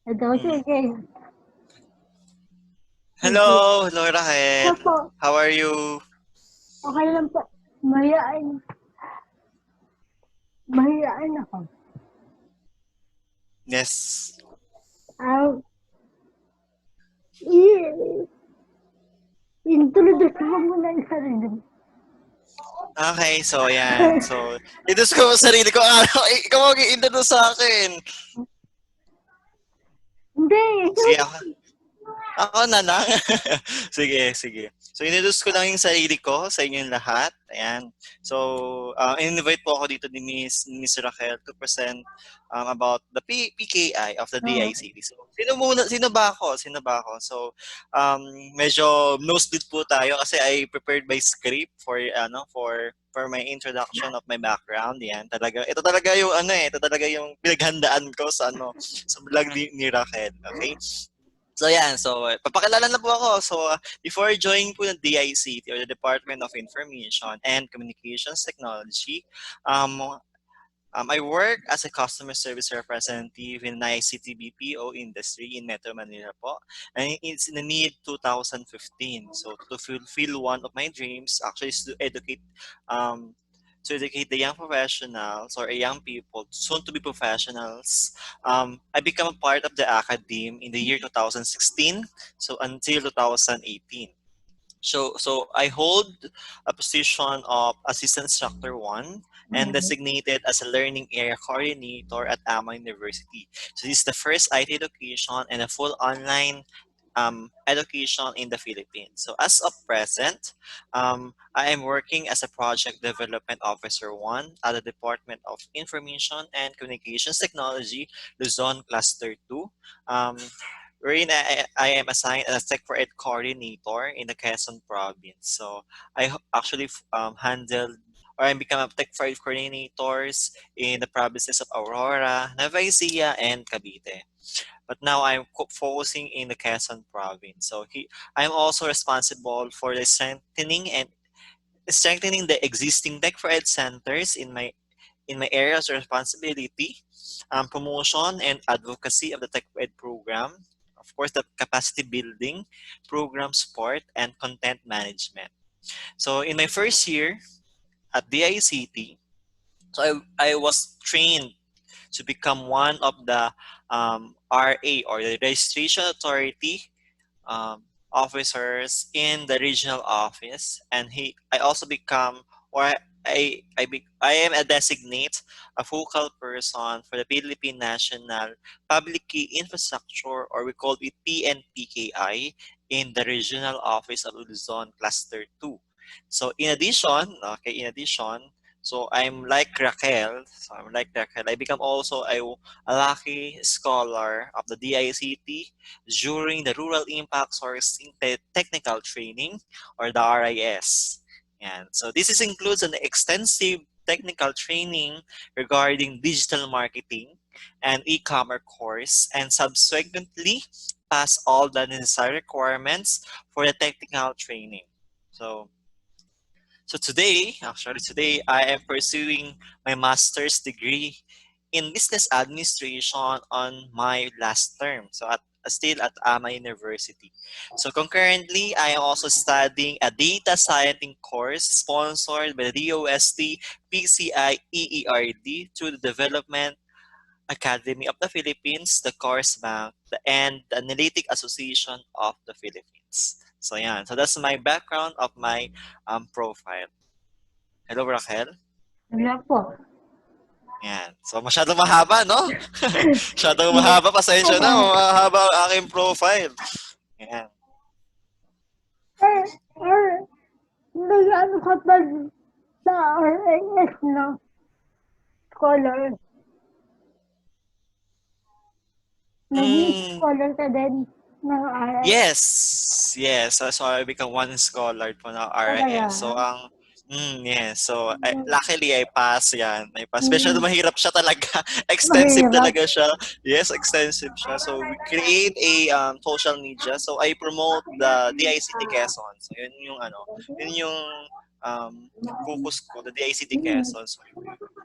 Ito, sige. Hello, hello Raquel. Opo, How are you? okay lang po. Mahiyaan. Mahiyaan ako. Yes. Ah, introduce mo muna yung sarili mo. Okay, so yan. So, introduce ko ang sarili ko. Ikaw ang i-introduce sa akin. Hindi, Sige ako. Ako na lang. Sige, sige. So, introduce ko lang yung sarili ko sa inyong lahat. Ayan. So, invite po ako dito ni Miss Raquel to present about the PKI of the DICT. So, sino ba ako? Sino ba ako? So, medyo nosebleed po tayo kasi I prepared my script for my introduction of my background. Yan, talaga. Ito talaga yung ito talaga yung pinaghandaan ko sa sa vlog ni Raquel. Okay? So yan, so papakilala na po ako. So before joining po ng DICT or the Department of Information and Communications Technology, I work as a customer service representative in the ICT BPO industry in Metro Manila po. And it's in the mid-2015. So to fulfill one of my dreams actually is to educate the young professionals or young people, soon to be professionals. I became a part of the academe in the year 2016, so until 2018. So I hold a position of assistant instructor 1 and designated as a learning area coordinator at AMA University. So this is the first IT education and a full online education in the Philippines. So as of present, I am working as a project development officer 1 at the Department of Information and Communications Technology, Luzon Cluster 2. Wherein I am assigned as Tech for Ed coordinator in the Quezon province. So I actually handled or I become a Tech for Ed coordinators in the provinces of Aurora, Nueva Ecija, and Cavite. But now I'm focusing in the Quezon province. So I'm also responsible for the strengthening the existing Tech for Ed centers in my areas of responsibility, promotion and advocacy of the Tech for Ed program, of course, the capacity building, program support, and content management. So in my first year at DICT, so I was trained to become one of the RA or the Registration Authority officers in the regional office, and I also become or I am a designate, a focal person for the Philippine National Public Key Infrastructure, or we call it PNPKI, in the regional office of Luzon Cluster 2. So in addition, so I'm like Raquel. I become also a lucky scholar of the DICT during the Rural Impact Sourcing Technical Training, or the RIS. And so this includes an extensive technical training regarding digital marketing and e-commerce course, and subsequently pass all the necessary requirements for the technical training. So today I am pursuing my master's degree in business administration on my last term. So still at AMA University. So concurrently, I am also studying a data science course sponsored by the DOST PCI EERD through the Development Academy of the Philippines, the Course Bank, and the Analytic Association of the Philippines. So yeah, so that's my background of my profile. Hello, Raquel. Wala po. Yan. So, masyadong mahaba, no? Masyadong mahaba. Pasensya na. Mahaba ang aking profile. Yan. Nag-ano ka pa sa RIS, no? Scholar. Naging scholar ka din ng RIS. Yes. Yes. So I become one scholar po ng RIS. So, yes. So, luckily, I pass yan. I pass. Special mahirap siya talaga. Extensive talaga siya. Yes, extensive siya. So, we create a social media. So, I promote the DICT Quezon. So, yun yung focus ko, the DICT Quezon. So,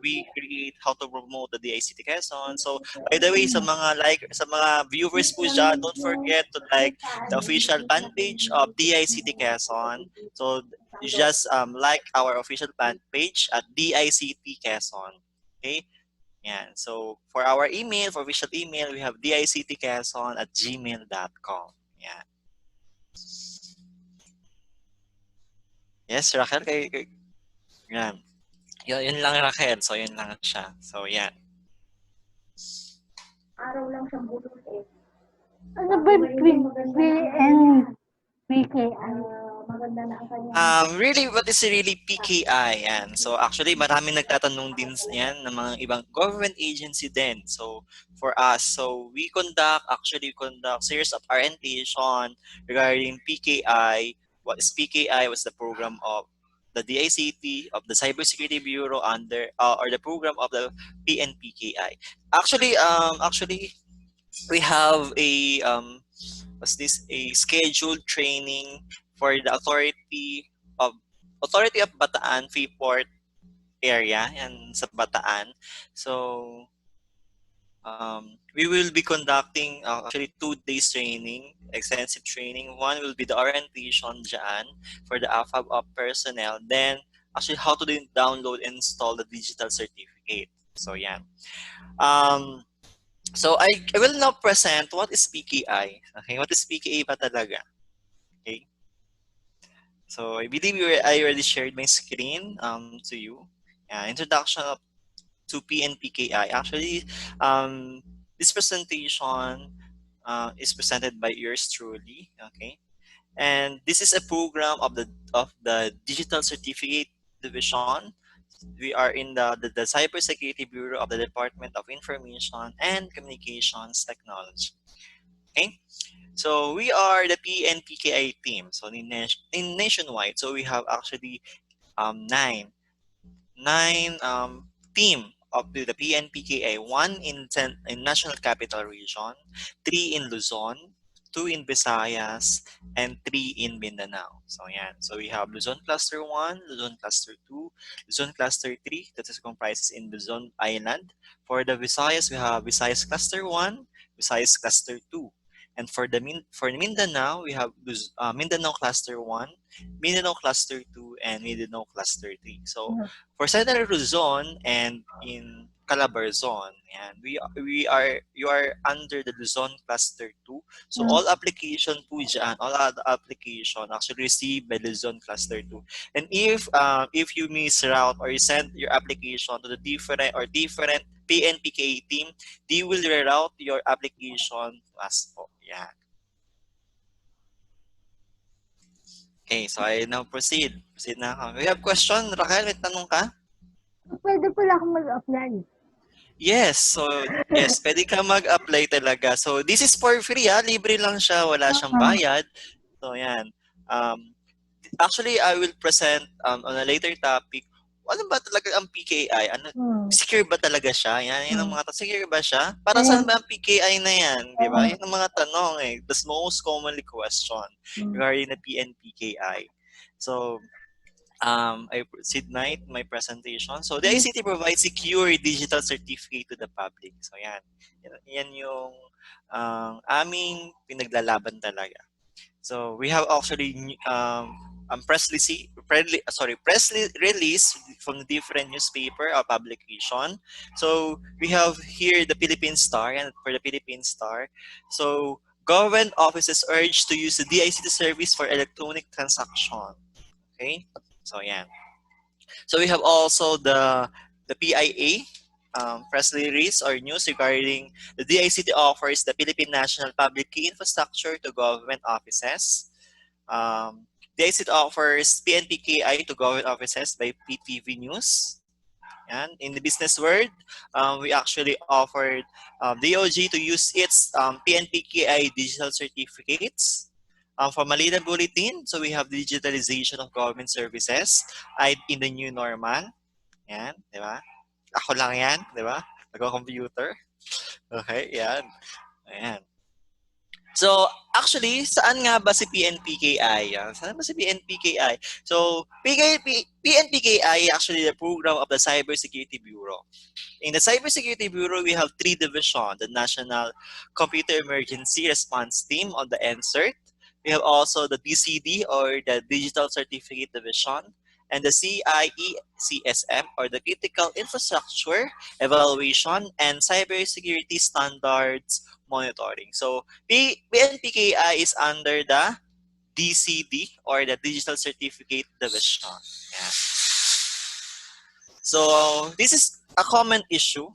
we create how to promote the DICT Quezon. So by the way, sa mga viewers po dyan, don't forget to like the official fan page of DICT Quezon. So you just like our official fan page at DICT Quezon. Okay? Yan. So for our email, for official email, we have dictquezon@gmail.com. Yan. Yes, Raquel, yan. Yun lang Raquel. So yun lang siya. So yan. Araw lang siyang bulol eh. Ano ba yung PKI? Maganda na ang kanya. Really, what is really PKI? Yan. So actually, maraming nagtatanong din yan ng mga ibang government agency din. So for us, so we conduct series of orientation regarding PKI. What is PKI? What's the program of the DICT of the Cybersecurity Bureau under or the program of the PNPKI? Actually, we have a scheduled training for the authority of Bataan Freeport area and sa Bataan. So we will be conducting actually 2 days training, extensive training. One will be the orientation dyan for the AFAB of personnel. Then actually how to download and install the digital certificate. So yan. So I will now present what is PKI. Okay, what is PKI ba talaga? Okay. So I believe I already shared my screen to you. Introduction to PNPKI. Actually, this presentation is presented by yours truly. Okay, and this is a program of the Digital Certificate Division. We are in the Cybersecurity Bureau of the Department of Information and Communications Technology. Okay, so we are the PNPKI team. So in nationwide, so we have actually nine team of the PNPKI, one in National Capital Region, 3 in Luzon, 2 in Visayas, and 3 in Mindanao. So yan. So we have Luzon Cluster 1, Luzon Cluster 2, Luzon Cluster 3, that is comprises in Luzon Island. For the Visayas, we have Visayas Cluster 1, Visayas Cluster 2. And for Mindanao, we have Mindanao Cluster 1, Mindanao Cluster 2, and Mindanao Cluster 3. So for Central Luzon and in Calabarzon, and you are under the Luzon Cluster 2. So all application po dyan, all other application actually received by Luzon Cluster 2. And if you misroute or you send your application to the different PNPKA team, they will reroute your application to us po. Yeah. Okay, so I now proceed. Proceed na ako. We have question, Raquel, may tanong ka? Pwede pala akong mag-apply. Yes, so yes, pwede ka mag-apply talaga. So this is for free, libre lang siya, wala siyang bayad. So yan. Actually, I will present on a later topic. Ano ba talaga ang PKI? Secure ba talaga siya? Yan ang mga secure ba siya? Para saan ba ang PKI na yan? Di ba? Yan ang mga tanong eh. The most commonly question regarding the PNPKI. So, I proceed my presentation. So the ICT provides secure digital certificate to the public. So yan. Yan yung aming pinaglalaban talaga. So we have actually press release from the different newspaper or publication. So we have here the Philippine Star, and for the Philippine Star, so government offices urged to use the DICT service for electronic transaction. Okay, so yeah. So we have also the PIA press release or news regarding the DICT offers the Philippine National Public Key Infrastructure to government offices. DICT offers PNPKI to government offices by PTV News. And in the business world, we actually offered DOG to use its PNPKI digital certificates. For Manila Bulletin, so we have digitalization of government services in the new normal. Yan, di ba? Ako lang yan, di ba? Nag-computer. Okay, yan. Ayan. So, actually, saan nga ba si PNPKI? Saan ba si PNPKI? So, PNPKI actually the program of the Cybersecurity Bureau. In the Cybersecurity Bureau, we have three divisions: the National Computer Emergency Response Team on the NCERT. We have also the DCD or the Digital Certificate Division, and the CIECSM or the Critical Infrastructure Evaluation and Cybersecurity Standards Monitoring. So PNPKI is under the DCD or the Digital Certificate Division. Yeah. So this is a common issue.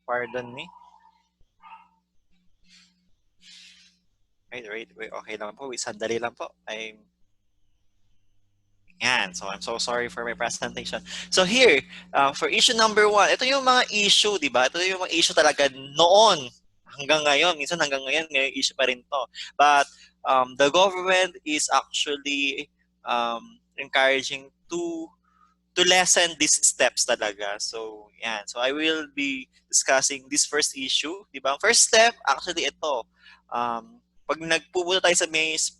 Pardon me. Wait. Okay lang po. Wait, sandali lang po. Yan. So, I'm so sorry for my presentation. So, here, for issue number 1, ito yung mga issue, di ba? Ito yung mga issue talaga noon hanggang ngayon. Minsan hanggang ngayon, may issue pa rin to. But, the government is actually encouraging to lessen these steps talaga. So, yan. So, I will be discussing this first issue. Di ba? First step, actually, ito. Pag nagpupunta tayo sa mayor's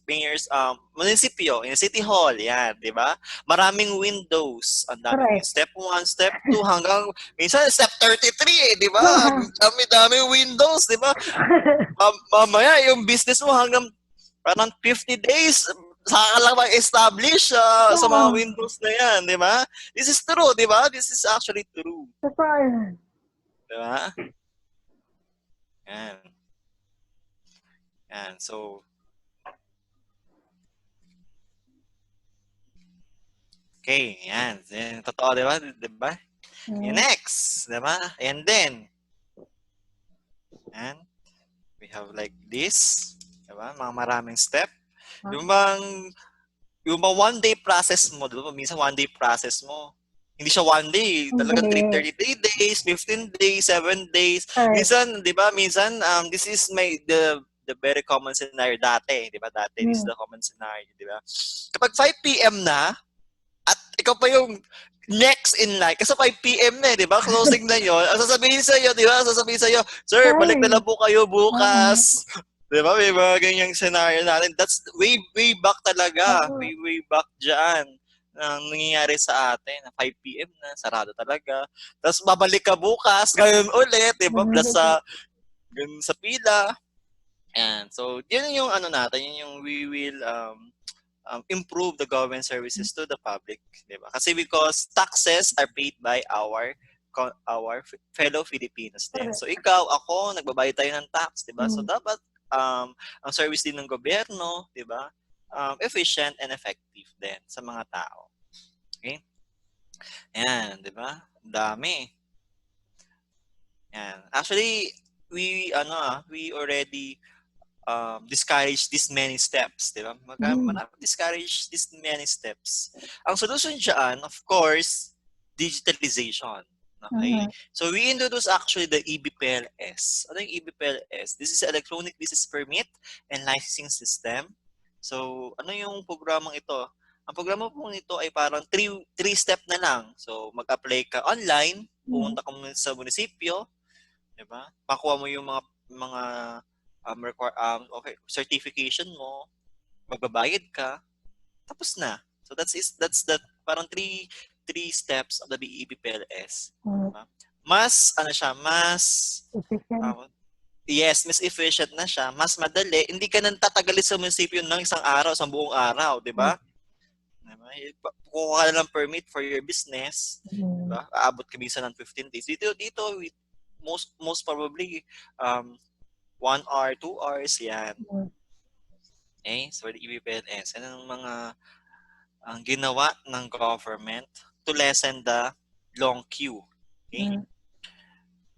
munisipyo, in City Hall, yan, di ba? Maraming windows. Ang daming step 1, step 2, hanggang minsan step 33, di ba? Dami windows, di ba? Mamaya, yung business mo hanggang parang 50 days, saka lang mag-establish sa mga windows na yan, di ba? This is true, di ba? This is actually true. Di ba? Yan. Yan. So, okay, yan. Totoo, di ba? Di ba? Yan, next, di ba? And then, yan. We have like this, di ba? Mga maraming step. Yung bang one-day process mo, di ba? Minsan one-day process mo. Hindi siya one day. Talagang 33 days, 15 days, 7 days. Minsan, di ba? Minsan, this is the very common scenario dati. Di ba? Dati, this is the common scenario. Di ba? Kapag 5 p.m. na, at ikaw pa yung next in line, kasi 5 p.m. na, di ba? Closing na yun. Ang sasabihin sa'yo, di ba? Sasabihin sa'yo, sir, balik na lang po kayo bukas. Di ba? May mga ganyang scenario natin. That's way back talaga. Way back dyan. Ang nangyayari sa atin. 5 p.m. na, sarado talaga. Tapos babalik ka bukas, ganun ulit, di ba? Plus ganun sa pila. And so, yun yung ano natin, yun yung we will improve the government services to the public, di ba? Kasi because taxes are paid by our fellow Filipinos din. So ikaw, ako, nagbabayad tayo ng tax, di ba? So dapat ang service din ng gobyerno, di ba? Efficient and effective din sa mga tao. Okay? Yan, di ba? Dami. Yan. Actually, we already discourage these many steps, di ba? Discourage these many steps. Ang solution dyan, of course, digitalization. Okay? So, we introduce actually the EBPLS. Ano yung EBPLS? This is Electronic Business Permit and Licensing System. So, ano yung programang ito? Ang programa po nito ay parang 3-step na lang. So, mag-apply ka online, pumunta ka sa munisipyo, di ba? Pakuha mo yung mga certification mo, magbabayad ka, tapos na. So, that's the parang 3 steps of the EBPLS. Diba? Mas mas efficient na siya, mas madali, hindi ka nang tatagalin sa munisipyo ng isang buong araw, di ba? Kukuha ka na ng permit for your business, diba? Aabot ka minsan ng 15 days. Dito, most probably, 1 hour, 2 hours, yan. Okay? So, the EBPLS. Yan ang mga ginawa ng government to lessen the long queue. Okay?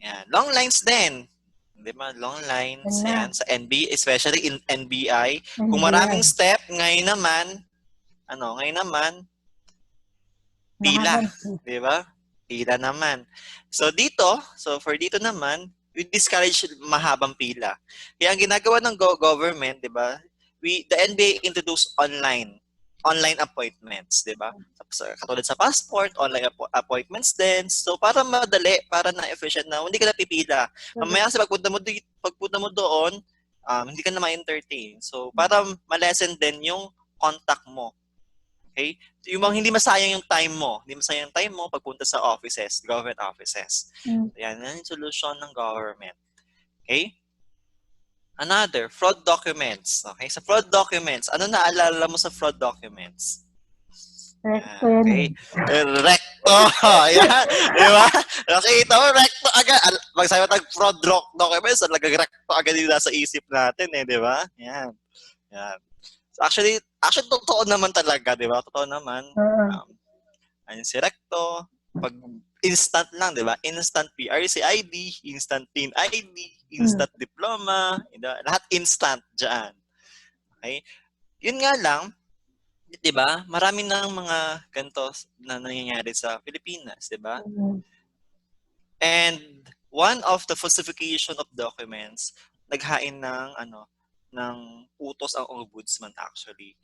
Yan. Long lines din. Di ba? Long lines. Yan. Sa NB, especially in NBI. Kung maraming step, ngayon naman, pila. Di ba? Pila naman. So, for dito naman, we discourage mahabang pila. Kaya ang ginagawa ng government, di ba? The NBA introduced online appointments, di ba? Katulad sa passport, online appointments din. So, para madali, para na efficient na, hindi ka napipila. Mamaya sa pagpunta mo doon, hindi ka na ma-entertain. So, para ma-lessen din yung contact mo. Okay? Yung mga hindi masayang yung time mo. Hindi masayang yung time mo pagpunta sa offices, government offices. Yan yung solusyon ng government. Okay? Another, fraud documents. Okay? Sa fraud documents, ano naalala mo sa fraud documents? Recto Yan, yan okay? eh. Recto. Yan. Di ba? Nakita mo, recto agad. Pag sabi tag fraud documents, talagang recto agad yung nasa isip natin eh. Di ba? Yan. Yan. So actually, totoo naman talaga, di ba? Totoo naman. Ano si recto, pag instant lang, di ba? Instant PRC ID, instant PIN ID, instant diploma, lahat instant dyan. Okay? Yun nga lang, di ba? Marami ng mga ganito na nangyayari sa Pilipinas, di ba? And one of the falsification of documents, naghain ng utos ang ombudsman actually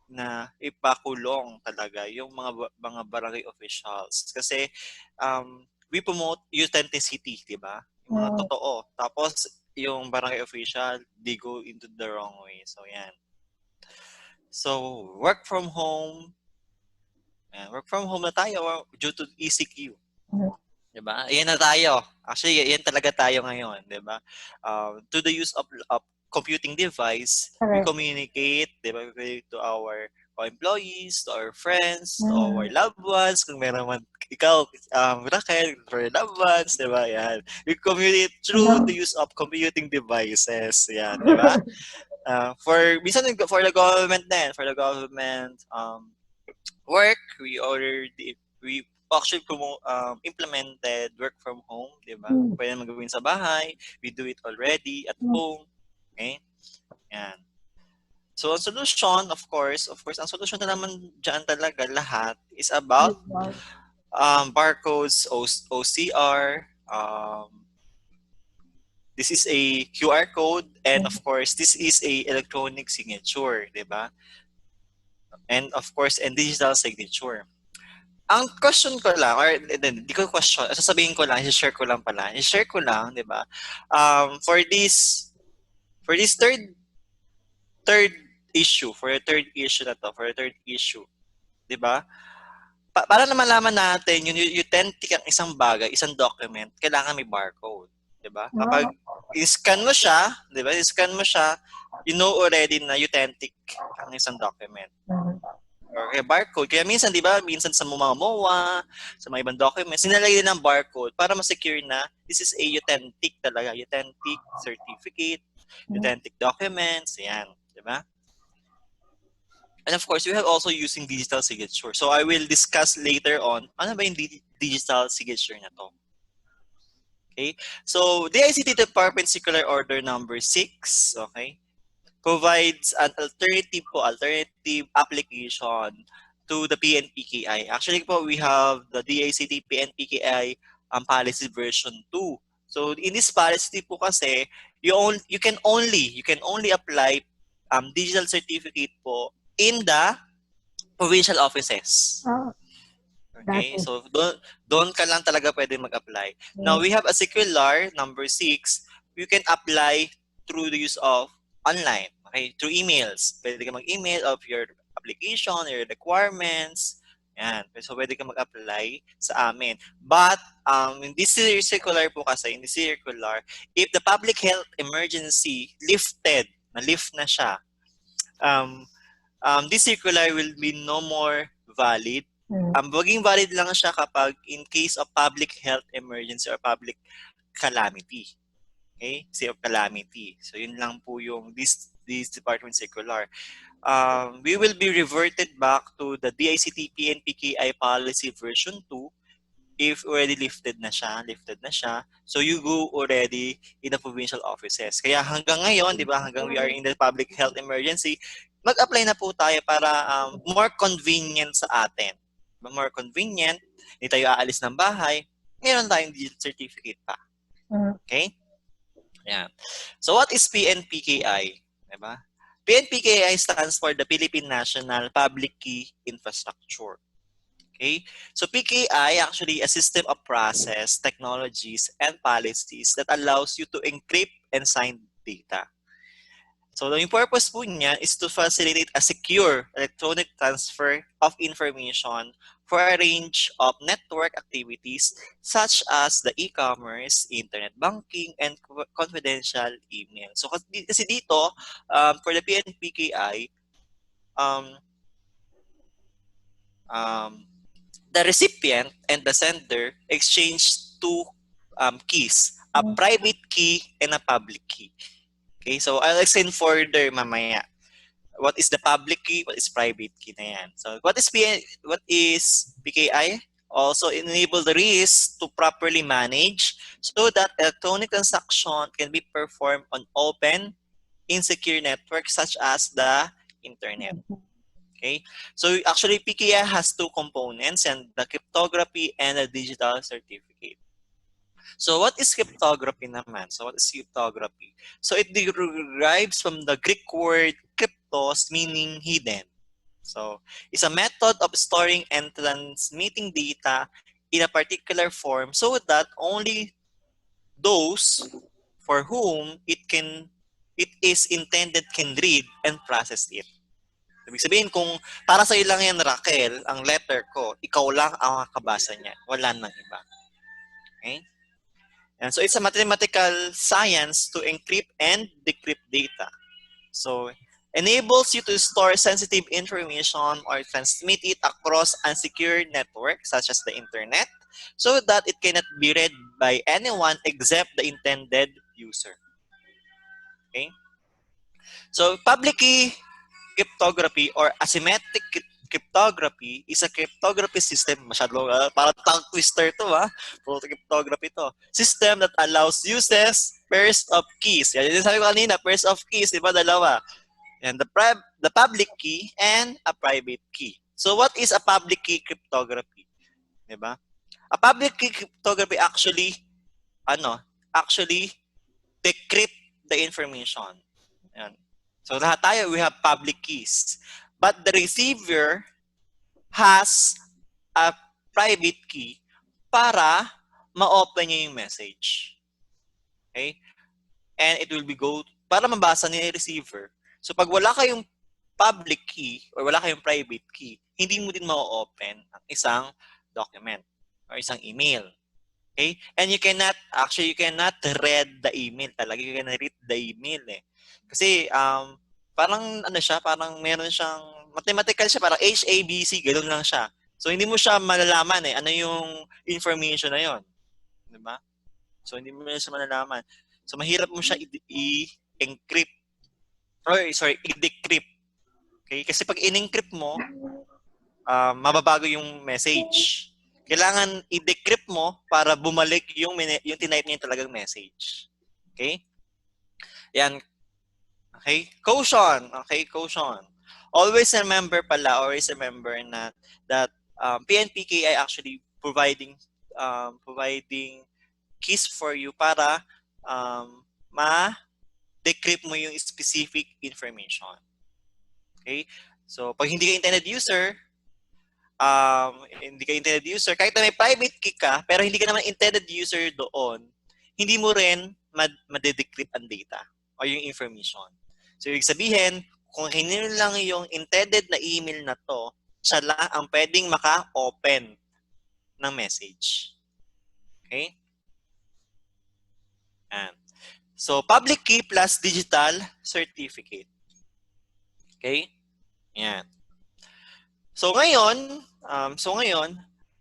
na ipakulong talaga yung mga barangay officials kasi we promote authenticity, di ba? Yung mga totoo. Tapos yung barangay official, they go into the wrong way. So yan. So work from home. Work from home na tayo due to ECQ. Diba? Ayan na tayo. Actually, yan talaga tayo ngayon, diba? To the use of computing device, we communicate, diba? We communicate to our employees, to our friends, to our loved ones, kung meron man ikaw, Raquel, for your loved ones, diba? Yan. We communicate through the use of computing devices. Yan, diba? For the government then, for the government work, we actually implemented work from home, di ba? Pwede naman gawin sa bahay. We do it already at home. Okay? Yan. So, ang solution, of course, ang solution na naman dyan talaga lahat is about barcodes, OCR, this is a QR code, and of course, this is a electronic signature, di ba? And of course, and digital signature. Ang question ko lang, or hindi ko question, sasabihin ko lang, i-share ko lang, di ba? For this third issue, di ba? Para na malaman natin yung authentic ang isang bagay, isang document, kailangan may barcode, di ba? Kapag i-scan mo siya, di ba? I-scan mo siya, you know already na authentic ang isang document. Or barcode. Kaya minsan, di ba, minsan sa mga MOA, sa mga ibang documents, sinalagay din ng barcode para ma-secure na this is a authentic talaga, authentic certificate, authentic documents, yan, di ba? And of course, we have also using digital signature. So I will discuss later on, ano ba yung digital signature na to? Okay? So, DICT Department Circular Order number 6, okay, provides an alternative application to the PNPKI. Actually po, we have the DICT PNPKI policy version 2. So in this policy po kasi, you can only apply digital certificate po in the provincial offices. Okay, so doon ka lang talaga pwede mag-apply. Now we have a circular number 6. You can apply through the use of online, okay, through emails. Pwede ka mag-email of your application, your requirements. Yan. So, pwede ka mag-apply sa amin. But, in this circular po kasi, if the public health emergency na-lift na siya, this circular will be no more valid. Maging valid lang siya kapag in case of public health emergency or public calamity. Okay? Say of calamity. So, yun lang po yung this department circular. We will be reverted back to the DICT PNPKI policy version 2 if already lifted na siya. So, you go already in the provincial offices. Kaya hanggang ngayon, di ba, hanggang we are in the public health emergency, mag-apply na po tayo para more convenient sa atin. More convenient, hindi tayo aalis ng bahay, meron tayong digital certificate pa. Okay? Yeah. So what is PNPKI? Diba? PNPKI stands for the Philippine National Public Key Infrastructure. Okay? So PKI actually a system of process, technologies, and policies that allows you to encrypt and sign data. So yung purpose po niya is to facilitate a secure electronic transfer of information for a range of network activities such as the e-commerce, internet banking, and confidential email. So kasi dito, for the PNPKI, um, um, the recipient and the sender exchange two keys, a private key and a public key. Okay, so I'll explain further mamaya. What is the public key? What is private key na yan? So what is PKI? Also enable the risk to properly manage so that electronic transaction can be performed on open, insecure networks such as the internet. Okay, so actually PKI has two components, and the cryptography and the digital certificate. So what is cryptography naman? So what is cryptography? So it derives from the Greek word cryptos, meaning hidden. So it's a method of storing and transmitting data in a particular form so that only those for whom it is intended can read and process it. Ibig sabihin, kung para sa'yo lang yan, Raquel, ang letter ko, ikaw lang ang makakabasa niya. Wala nang iba. Okay? And so it's a mathematical science to encrypt and decrypt data. So enables you to store sensitive information or transmit it across unsecured networks such as the internet so that it cannot be read by anyone except the intended user. Okay? So public key cryptography or asymmetric cryptography is a cryptography system. Masyado, parang tongue twister to, Puro cryptography to. System that allows users pairs of keys. Yan yung sabi ko kanina, pairs of keys, di ba? Dalawa. And the public key and a private key. So what is a public key cryptography? Di ba? A public key cryptography actually decrypt the information. Yan. So lahat tayo, we have public keys. But the receiver has a private key para ma-open niya yung message. Okay? And it will be para mabasa niya yung receiver. So pag wala kayong public key or wala kayong private key, hindi mo din ma-open ang isang document or isang email. Okay? And you cannot read the email talaga. You cannot read the email Kasi parang parang meron siyang mathematical siya, parang HABC, ganoon lang siya. So hindi mo siya malalaman ano yung information na yon, 'di ba? So hindi mo siya malalaman. So mahirap mo siya i-encrypt i-decrypt. Okay? Kasi pag in-encrypt mo, mababago yung message. Kailangan i-decrypt mo para bumalik yung tinype niya talagang message. Okay? Yan. Okay? Caution. Okay? Caution. Always remember that PNPKI actually providing keys for you para ma-decrypt mo yung specific information. Okay? So, pag hindi ka intended user, kahit na may private key ka, pero hindi ka naman intended user doon, hindi mo rin ma-decrypt ang data o yung information. So, ibig sabihin, kung hinino lang yung intended na email na to, siya lang ang pwedeng maka-open ng message. Okay? And so, public key plus digital certificate. Okay? Yan. So ngayon,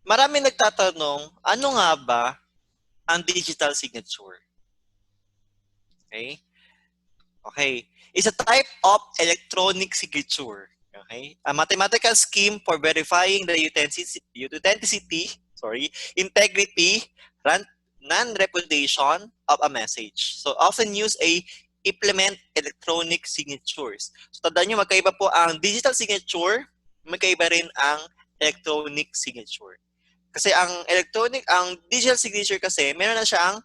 marami nagtatanong, ano nga ba ang digital signature? Okay? Okay. It's a type of electronic signature. Okay? A mathematical scheme for verifying the authenticity, integrity, non-repudiation of a message. So often use a implement electronic signatures. So tandaan nyo, magkaiba po ang digital signature, magkaiba rin ang electronic signature. Kasi ang digital signature kasi, meron na siyang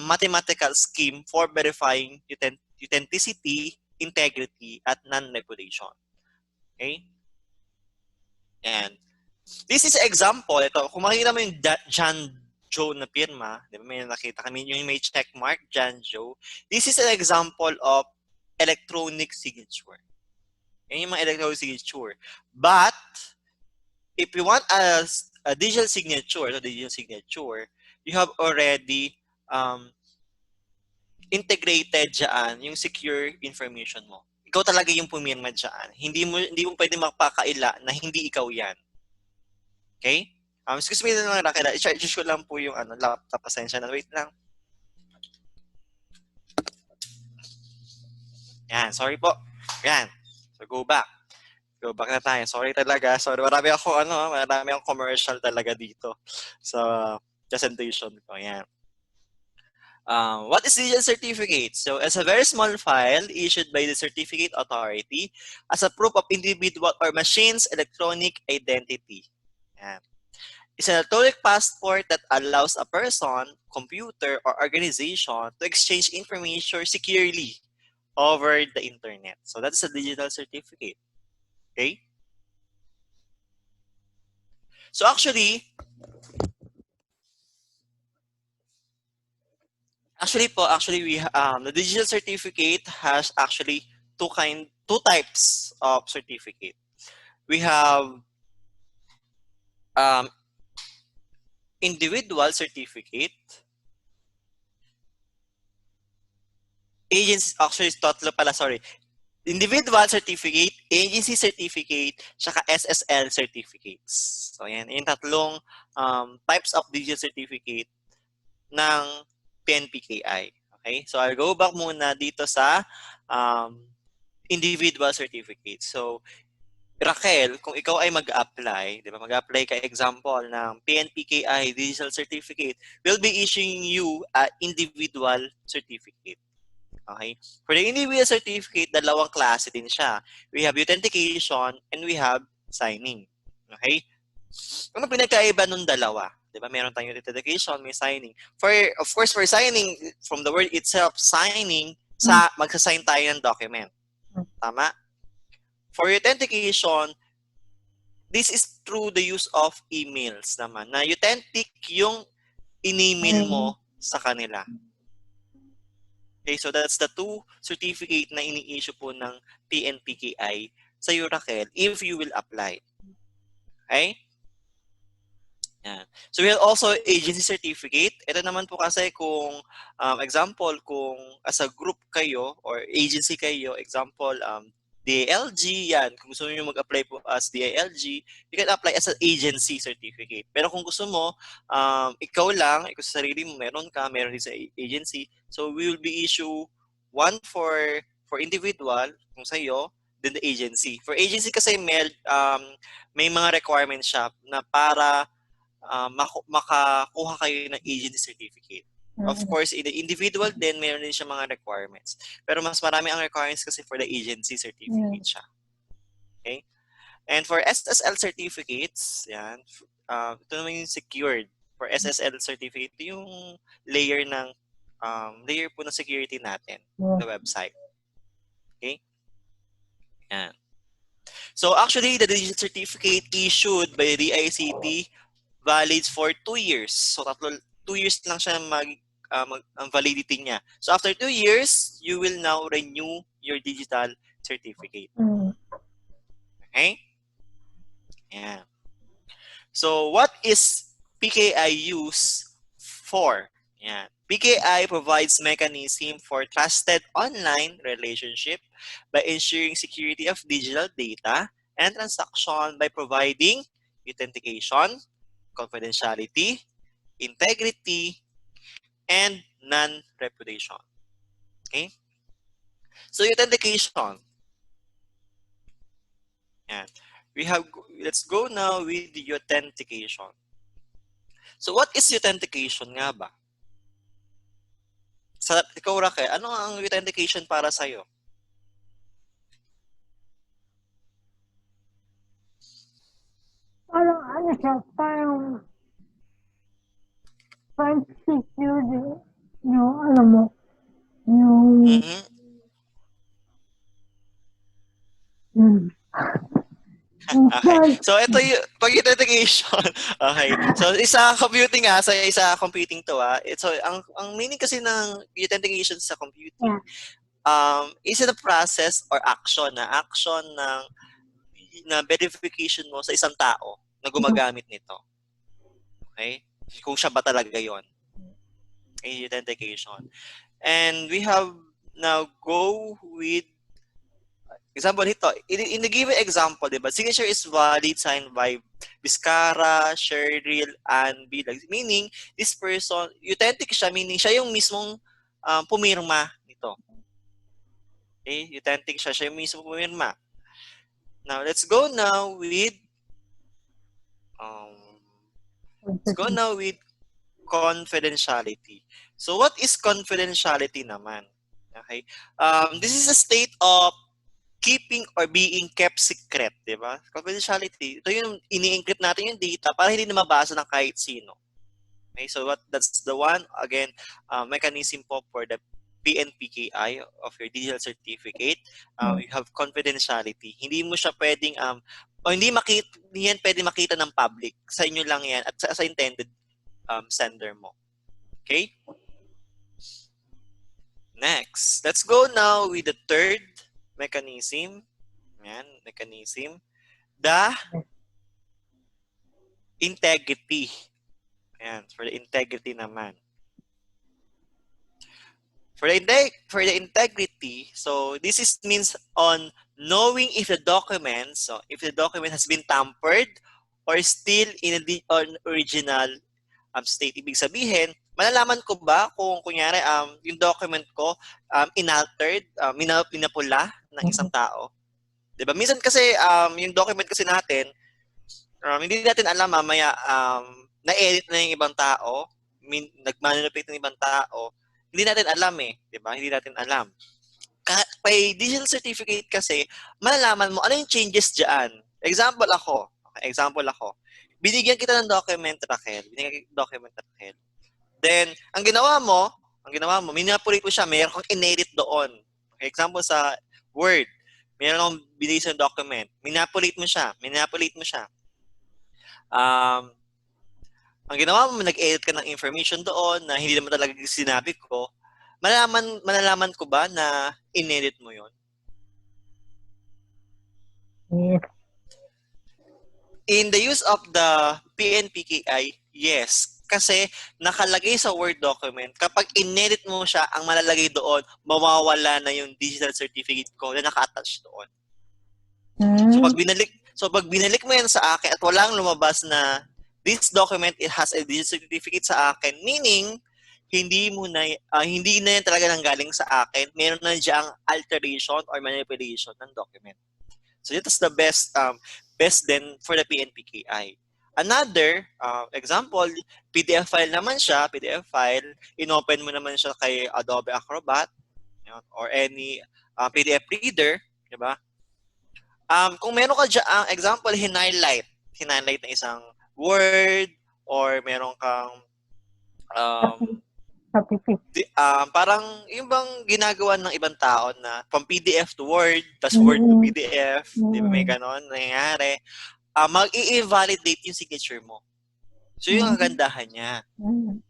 mathematical scheme for verifying authenticity, integrity, at non-repudiation. Okay? And this is an example. Ito, kung makikita mo yung John Joe na pirma, di ba may nakita kami yung may check mark, John Joe. This is an example of electronic signature. Yan yung mga electronic signature. But, if you want a digital signature, you have already integrated dyan yung secure information mo. Ikaw talaga yung pumirma dyan. Hindi mo pwede magpakaila na hindi ikaw yan. Okay? Excuse me na lang, Raquel. I-charge ko lang po yung laptop. Pasensya na. Wait lang. Yan. Sorry po. Yan. So, go back. Go back na tayo. Sorry talaga. Sorry. Marami akong commercial talaga dito sa presentation ko. Yan. What is digital certificate? So, it's a very small file issued by the certificate authority as a proof of individual or machine's electronic identity. Yan. It's an electronic passport that allows a person, computer, or organization to exchange information securely over the internet. So that's a digital certificate. Okay? So actually we the digital certificate has actually two types of certificate. We have individual certificate. Individual certificate, agency certificate, saka SSL certificates. So yan, yung tatlong types of digital certificate ng PNPKI. Okay? So I'll go back muna dito sa individual certificate. So Raquel, kung ikaw ay mag-apply, di ba? Mag-apply ka example ng PNPKI digital certificate, we'll be issuing you an individual certificate. Okay? For the individual certificate, dalawang klase din siya. We have authentication and we have signing. Okay? Ano pinagkaiba nung dalawa? Di ba? Meron tayong authentication, may signing. Of course, for signing, from the word itself, signing, magsasign tayo ng document. Tama? For authentication, this is through the use of emails naman. Na authentic yung in-email mo sa kanila. Okay, so that's the two certificate na ini-issue po ng PNPKI sa iyo, Raquel, if you will apply. Okay? Yan. So we have also agency certificate. Ito naman po kasi kung, example, kung as a group kayo or agency kayo, example, DILG, yan. Kung gusto niyo mag-apply po as DILG, you can apply as an agency certificate. Pero kung gusto mo, ikaw sa sarili mo, meron din sa agency. So we will be issue one for individual, kung sa'yo, then the agency. For agency kasi may mga requirements siya na para makakuha kayo ng agency certificate. Of course, in the individual din, mayroon din siya mga requirements. Pero mas marami ang requirements kasi for the agency certificate siya. Okay? And for SSL certificates, yan, ito naman yung secured. For SSL certificate, ito yung layer po ng security natin, the website. Okay? Yan. So actually, the digital certificate issued by the DICT valids for 2 years. So 2 years lang siya ang validity niya. So after 2 years, you will now renew your digital certificate. Okay? Yeah. So what is PKI used for? Yeah. PKI provides mechanism for trusted online relationship by ensuring security of digital data and transaction by providing authentication, confidentiality, integrity, and non-repudiation. Okay? So, authentication. Yan. Let's go now with the authentication. So, what is authentication nga ba? Sa ikaw, Raquel, ano ang authentication para sa'yo? Parang security, yung, Okay. So, ito yung pag-authentication. Okay. So, isa computing to. So, ang meaning kasi ng authentication sa computing, is it a process or action na verification mo sa isang tao na gumagamit nito. Okay? Kung siya ba talaga yon. Okay, authentication. And we have now go with example ito. In the given example, diba? Signature is valid signed by Vizcara, Cheryl, and Bilag. Meaning, this person, authentic siya, meaning siya yung mismong pumirma nito. Okay? Authentic siya, siya yung mismong pumirma. Now, let's go now with confidentiality. So, what is confidentiality naman? Okay? This is a state of keeping or being kept secret, di ba? Confidentiality. Ito yung ini-encrypt natin yung data para hindi na mabasa ng kahit sino. Okay? So, that's the one, again, mechanism po for the PNPKI of your digital certificate. You have confidentiality. Hindi mo siya pwedeng, hindi yan pwedeng makita ng public. Sa inyo lang yan at sa intended sender mo. Okay? Next, let's go now with the third mechanism. Yan, mechanism. The integrity. Ayan, for the integrity naman. For the integrity, so this means on knowing if the document has been tampered or still in an original state. Ibig sabihin, malalaman ko ba kung kunyari yung document ko inaltered, pinapula ng isang tao? 'Di ba? Minsan kasi yung document kasi natin hindi natin alam mamaya na-edit na yung ibang tao, nag-manipulate ng ibang tao. Hindi natin alam 'di ba? Hindi natin alam. By digital certificate kasi, malalaman mo ano yung changes diyan. Example ako. Binigyan kita ng document, Raquel. Then, ang ginawa mo, minapulate mo siya, mayroon kang in-edit doon. Okay, example sa Word, mayroon kang binigay sa document, minapulate mo siya. Ang ginawa mo, nag-edit ka ng information doon na hindi naman talaga sinabi ko, malalaman ko ba na in-edit mo yon? Yes. In the use of the PNPKI, yes. Kasi nakalagay sa Word document, kapag in-edit mo siya, ang malalagay doon, mawawala na yung digital certificate ko na naka-attach doon. So pag binalik mo yan sa akin at walang lumabas na this document, it has a digital certificate sa akin, meaning hindi na yan talaga nanggaling sa akin, meron na diyang alteration or manipulation ng document. So that's the best then for the PNPKI. Another example, PDF file naman siya, inopen mo naman siya kay Adobe Acrobat or any PDF reader, di ba? Kung meron ka dyan, example, hinhighlight na isang word or meron kang parang yung bang ginagawa ng ibang tao na from PDF to Word, tas Word to PDF, di ba may ganon nangyayari, mag-i-invalidate yung signature mo. So yung kagandahan niya.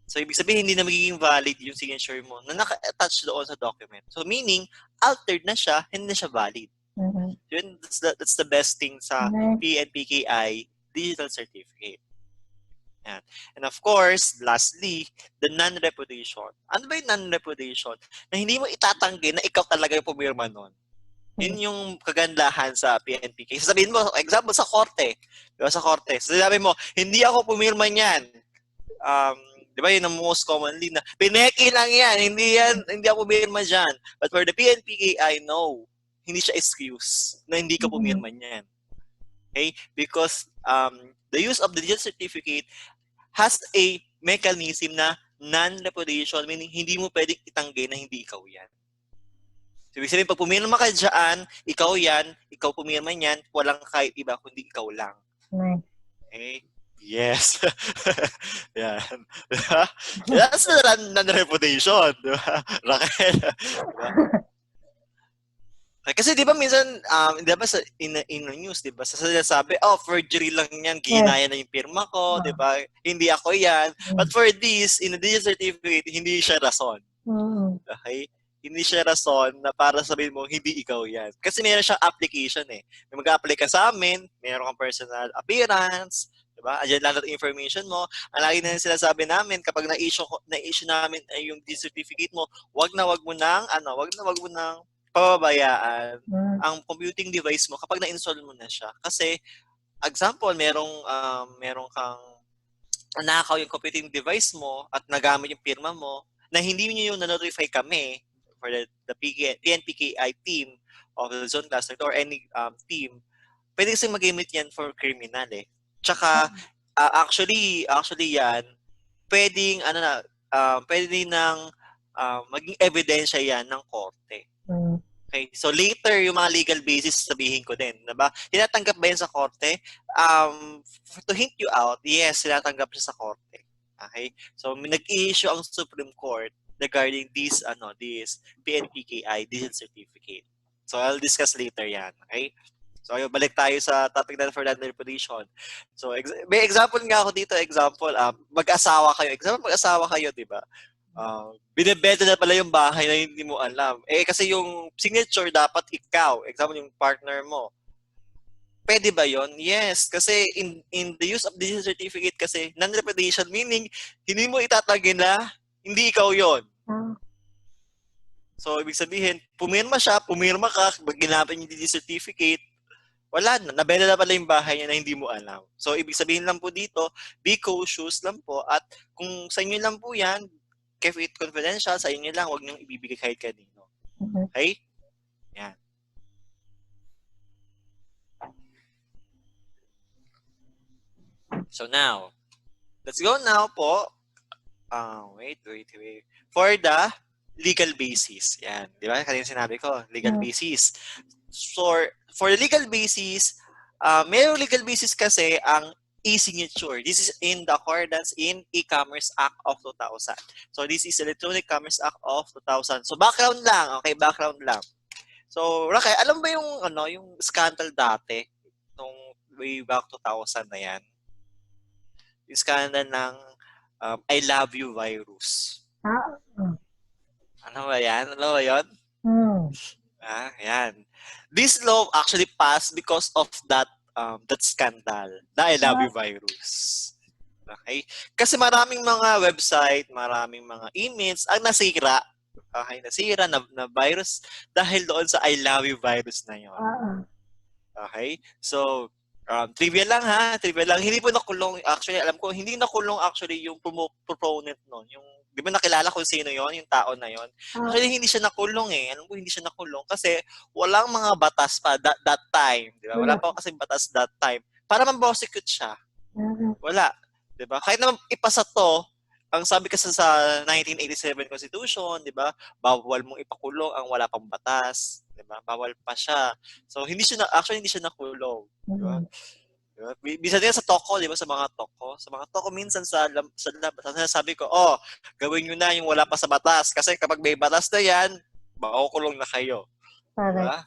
So ibig sabihin hindi na magiging valid yung signature mo na naka-attach doon sa document. So meaning, altered na siya, hindi na siya valid. Yun, that's the best thing sa PNPKI digital certificate. Yan. And of course, lastly, the non-repudiation. Ano ba yung non-repudiation? Na hindi mo itatanggi na ikaw talaga yung pumirma nun. Yun yung kagandahan sa PNPK. Sabihin mo, example, sa korte. Diba, sa korte. Sabi mo, hindi ako pumirma niyan. Di ba yun ang most commonly na, pineki lang yan, hindi ako pumirma dyan. But for the PNPK, I know, hindi siya excuse na hindi ka pumirma niyan. Okay? Because the use of the digital certificate has a mechanism na non-repudiation, meaning hindi mo pwedeng itanggi na hindi ikaw yan. So, ibig sabihin, pag pumirma ka dyan, ikaw yan, ikaw pumirma yan, walang kahit iba, kundi ikaw lang. Okay? Yes. Yan. That's the non-repudiation. Diba? Raquel. Diba? Kasi 'di ba minsan 'di ba sa in news 'di ba sasabi forgery lang yan, ginaya na yung pirma ko, 'di ba? Hindi ako yan. But for this in a digital certificate, hindi siya rason. Okay? hindi siya rason na para sabihin mo, hindi ikaw yan. Kasi meron siyang application eh. May mag-apply ka sa amin, meron kang personal appearance, diba? Andiyan lang ang information mo. Ang lagi na sinasabi namin, kapag na-issue namin ay yung certificate mo, wag wag mo nang pababayaan ang computing device mo kapag na-install mo na siya. Kasi, example, merong kang nanakaw yung computing device mo at nagamit yung pirma mo na hindi niyo yung na-notify kami for the PNPKI team of the Luzon Cluster or any team, pwede kasi magamit yan for criminal eh. Tsaka, actually yan, pwedeng, pwede nang maging ebidensya yan ng korte. Okay? So later, yung mga legal basis sabihin ko din. Diba? Tinatanggap ba yan sa korte? To hint you out, yes, tinatanggap siya sa korte. Okay? So nag-i-issue ang Supreme Court regarding this PNPKI digital certificate. So I'll discuss later yan. Okay? So ayun, balik tayo sa topic natin for land manipulation. So may example nga ako dito, mag-asawa kayo, di ba? Binebenta na pala yung bahay na hindi mo alam. Kasi yung signature dapat ikaw. Example, yung partner mo. Pwede ba yon? Yes. Kasi in the use of digital certificate kasi, non-repudiation, meaning, hindi mo itatagin na hindi ikaw yon. So, ibig sabihin, pumirma ka, ginamit yung digital certificate, wala na. Nabenta na pala yung bahay niya na hindi mo alam. So, ibig sabihin lang po dito, be cautious lang po. At kung sa inyo lang po yan, keep it confidential, sa inyo lang, huwag niyong ibibigay kahit kanino. Okay? Yan. So now, let's go now po. Wait. For the legal basis. Yan. Di ba? Kanina sinabi ko, legal basis. So, for the legal basis, mayroong legal basis kasi ang e-signature. This is in the accordance in E-Commerce Act of 2000. So, this is Electronic Commerce Act of 2000. So, background lang. Okay, background lang. So, Rakay, alam ba yung scandal dati? Nung way back 2000 na yan? Yung scandal ng I love you virus. Ano ba yan? Ano ba yun? Yan. This law actually passed because of that scandal, the I love you virus. Okay? Kasi maraming mga website, maraming mga emails ang nasira. Okay, nasira na virus dahil doon sa I love you virus na yon. Okay? So, trivia lang ha, Hindi po nakulong, actually, alam ko, hindi nakulong actually yung proponent nun. Yung, di ba nakilala kung sino yon, yung tao na yon. Actually, hindi siya nakulong eh. Alam ko, hindi siya nakulong kasi walang mga batas pa that time. Di ba? Wala pa kasi batas that time. Para man-prosecute siya. Wala. Di ba? Kahit naman ipasa to, ang sabi kasi sa 1987 Constitution, di ba? Bawal mong ipakulong ang wala pang batas. Di ba? Bawal pa siya. So, hindi siya nakulong. Di ba? Diba? Bisa din sa toko, di ba? Sa mga toko, minsan sa labas, sabi ko, gawin nyo na yung wala pa sa batas. Kasi kapag may batas na yan, makukulong na kayo. Diba?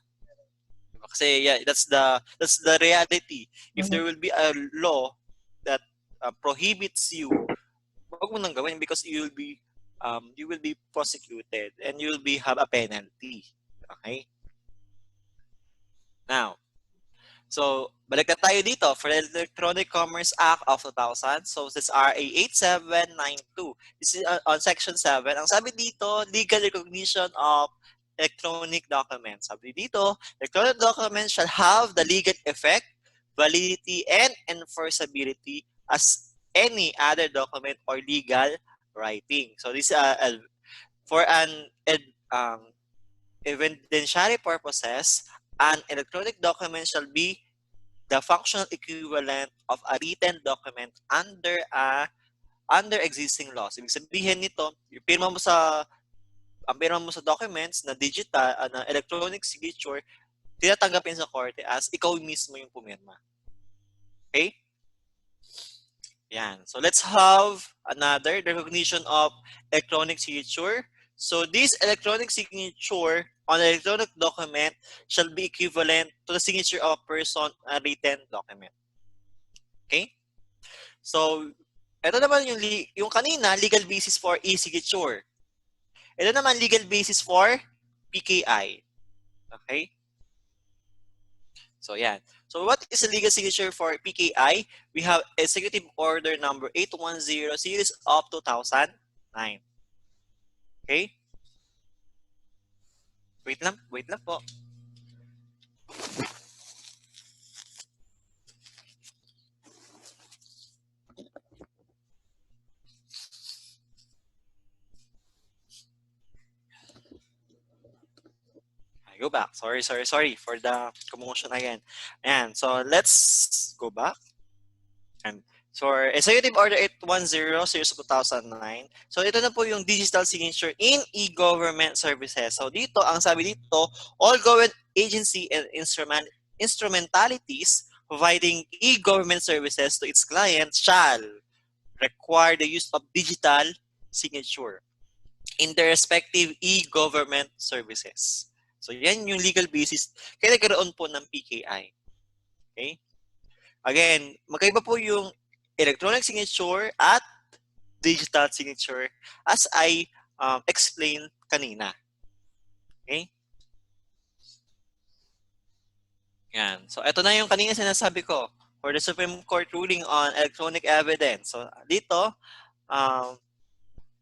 Kasi yeah, that's the reality. If there will be a law that prohibits you, wag mo nang gawin because you will be prosecuted and you will have a penalty. Okay? Now, so balik na tayo dito for the Electronic Commerce Act of 2000. So this is RA 8792. This is on Section 7. Ang sabi dito, legal recognition of electronic documents. Sabi dito, electronic documents shall have the legal effect, validity, and enforceability as any other document or legal writing. So this for an evidentiary purposes, an electronic document shall be the functional equivalent of a written document under existing laws. Ibig sabihin nito, yung pirma mo sa documents na digital, na electronic signature, tinatanggapin sa korte as ikaw mismo yung pumirma. Okay? Yan. So let's have another recognition of electronic signature. So this electronic signature on an electronic document shall be equivalent to the signature of a person on a written document. Okay? So, ito naman yung kanina, legal basis for e-signature. Ito naman, legal basis for PKI. Okay? So, yan. So, what is the legal signature for PKI? We have Executive Order number 810 series of 2009. Okay? Wait lang po. I go back. Sorry for the commotion again. And so, let's go back. And for Executive Order 810 series of 2009. So ito na po yung digital signature in e-government services. So dito, ang sabi dito, all government agency and instrumentalities providing e-government services to its clients shall require the use of digital signature in their respective e-government services. So yan yung legal basis kaya nagkaroon po ng PKI. Okay? Again, magkaiba po yung electronic signature at digital signature as I explained kanina. Okay? Yan. So, ito na yung kanina sinasabi ko for the Supreme Court ruling on electronic evidence. So, dito,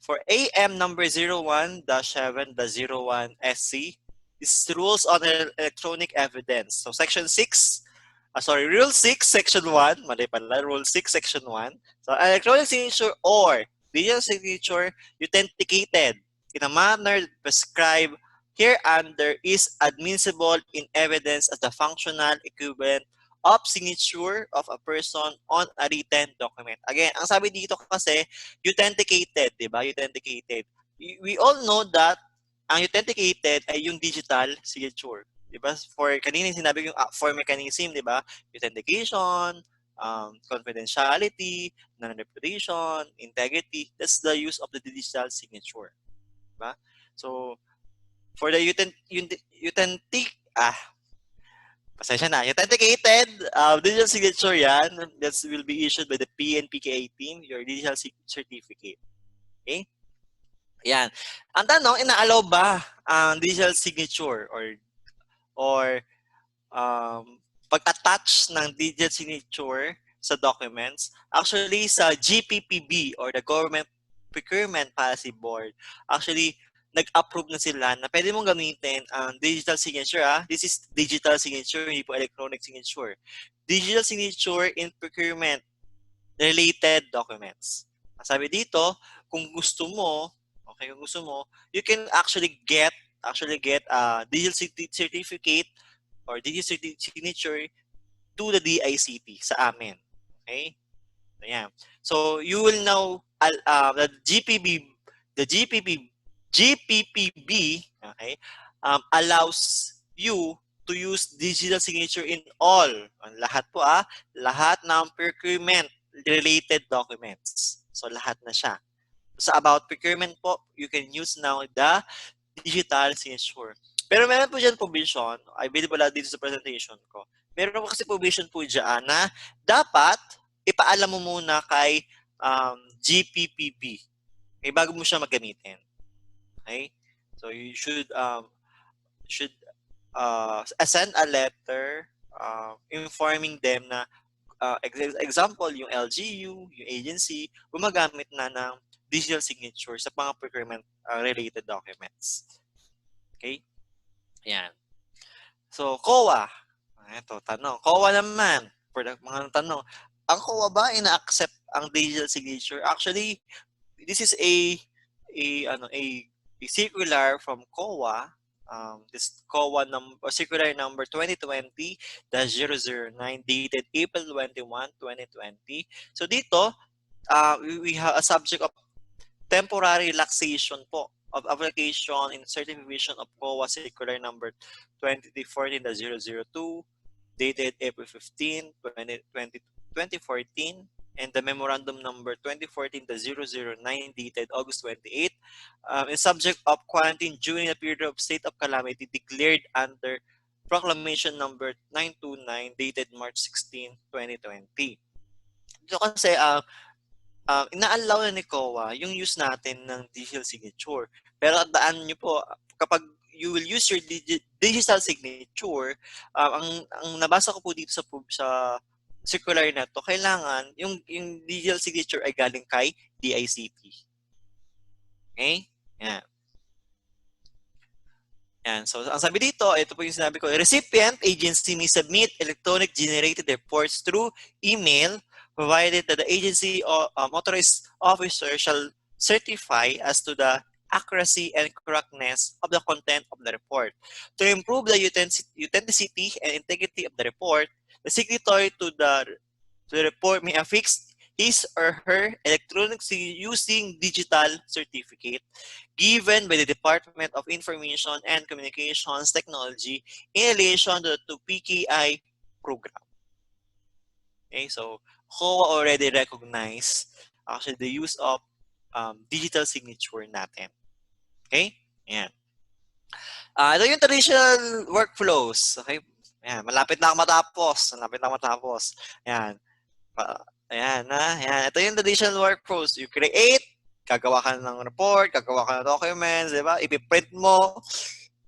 for AM number 01-7-01SC, is rules on electronic evidence. So, Section 6, Rule 6, Section 1. Mali pala, Rule 6, Section 1. So, electronic signature or digital signature authenticated in a manner prescribed hereunder is admissible in evidence as the functional equivalent of signature of a person on a written document. Again, ang sabi dito kasi, authenticated, di ba? Authenticated. We all know that ang authenticated ay yung digital signature. Diba? For kanina sinabi ko yung for mechanism, di ba? Authentication, confidentiality, non-reputation, integrity. That's the use of the digital signature. Diba? So, for the authenticated digital signature yan, that will be issued by the PNPKA team, your digital certificate. Okay? Yan. Ang tanong, ina-allow ba ang digital signature or pag-attach ng digital signature sa documents? Actually, sa GPPB or the Government Procurement Policy Board, actually, nag-approve na sila na pwede mong gamitin ang digital signature. This is digital signature, hindi po electronic signature. Digital signature in procurement-related documents. Sabi dito, kung gusto mo, you can actually get digital certificate or digital signature to the DICT sa amin. Okay? Ayan. So, you will know the GPPB, okay, allows you to use digital signature in all, lahat po lahat ng procurement-related documents. So, lahat na siya. So, about procurement po, you can use now the digital signature. Pero meron po dyan provision, I believe wala dito sa presentation ko. Meron po kasi provision po dyan na dapat ipaalam mo muna kay GPPB. Okay, bago mo siya magamitin. Okay? So you should send a letter informing them na example, yung LGU, yung agency, gumagamit na ng digital signature sa mga procurement-related documents. Okay? Ayan. So, COA. Ito, tanong. COA naman. For the mga tanong. Ang COA ba, ina-accept ang digital signature? Actually, this is a circular from COA. This COA circular number 2020-009 dated April 21, 2020. So, dito, we have a subject of temporary relaxation po of application in certification of COA circular number 2014-002 dated April 15, 2014 and the memorandum number 2014-009 dated August 28 is subject of quarantine during a period of state of calamity declared under proclamation number 929 dated March 16, 2020. So kasi ina-allow na ni COA yung use natin ng digital signature. Pero tandaan nyo po, kapag you will use your digital signature, ang nabasa ko po dito sa circular na to, kailangan yung digital signature ay galing kay DICT. Okay? Yan. Yan. So, ang sabi dito, ito po yung sinabi ko, recipient agency may submit electronic generated reports through email provided that the agency or authorized officer shall certify as to the accuracy and correctness of the content of the report. To improve the authenticity and integrity of the report, the signatory to the report may affix his or her electronic using digital certificate given by the Department of Information and Communications Technology in relation to PKI program. Okay, so COA already recognized actually the use of digital signature natin. Okay? Ayan. Ito yung traditional workflows. Okay? Ayan, malapit na ako matapos. Ayan. Ayan. Ito yung traditional workflows. You create, gagawa ka ng report, gagawa ka ng documents, di ba? Ipiprint mo,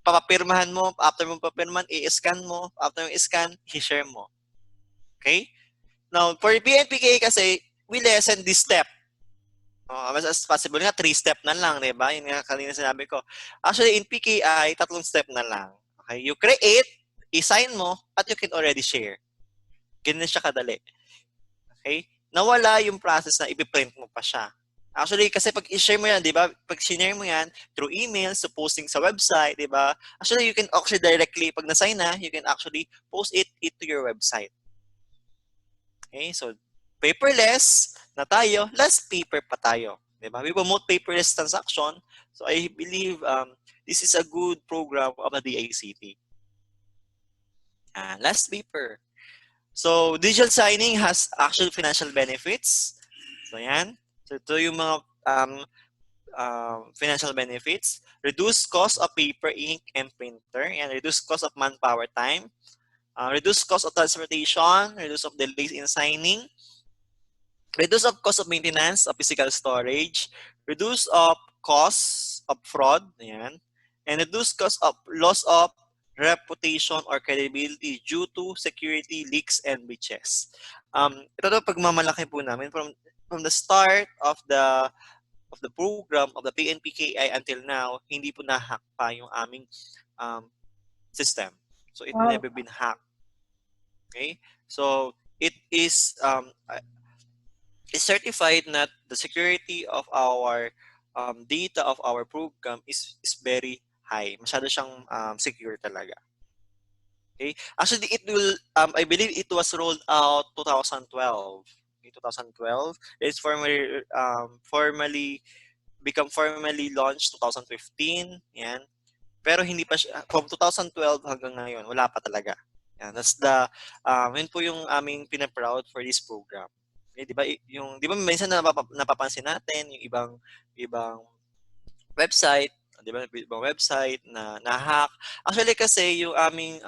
papapirmahan mo, after mo papirmahan, i-scan mo, after mo i-scan, i-share mo. Okay? Now, for PNPK kasi, we lessen this step. Mas as possible nga, 3-step na lang, di ba? Yun nga kanina sinabi ko. Actually, in PKI, 3 step na lang. Okay? You create, i-sign mo, at you can already share. Ganun siya kadali. Okay? Nawala yung process na ipiprint mo pa siya. Actually, kasi pag i-share mo yan, di ba? Pag share mo yan through email, so posting sa website, di ba? Actually, you can actually directly, pag na-sign na, you can actually post it to your website. Okay? So, paperless na tayo, less paper pa tayo. Di ba? We promote paperless transaction. So, I believe this is a good program of the DICT. Less paper. So, digital signing has actual financial benefits. So, yan. So, ito yung mga financial benefits. Reduce cost of paper, ink, and printer. And reduce cost of manpower time. Reduce cost of transportation. Reduce of delays in signing. Reduce of cost of maintenance of physical storage. Reduce of cost of fraud. Yan. And reduce cost of loss of reputation or credibility due to security leaks and breaches. Ito daw pagmamalaki po namin from the start of the program of the PNPKI until now, hindi po na-hack pa yung aming system. So it never been hacked. Okay? So it is it's certified that the security of our data of our program is very high. Masyado siyang secure talaga. Okay? Actually, it will, I believe it was rolled out 2012. Okay, 2012. It's formally launched 2015. Yan. Pero hindi pa siya, from 2012 hanggang ngayon, wala pa talaga. Yan. That's yun po yung aming pinaproud for this program. Okay, di ba minsan napapansin natin yung ibang website, di ba? Ibang website na na-hack. Actually kasi yung aming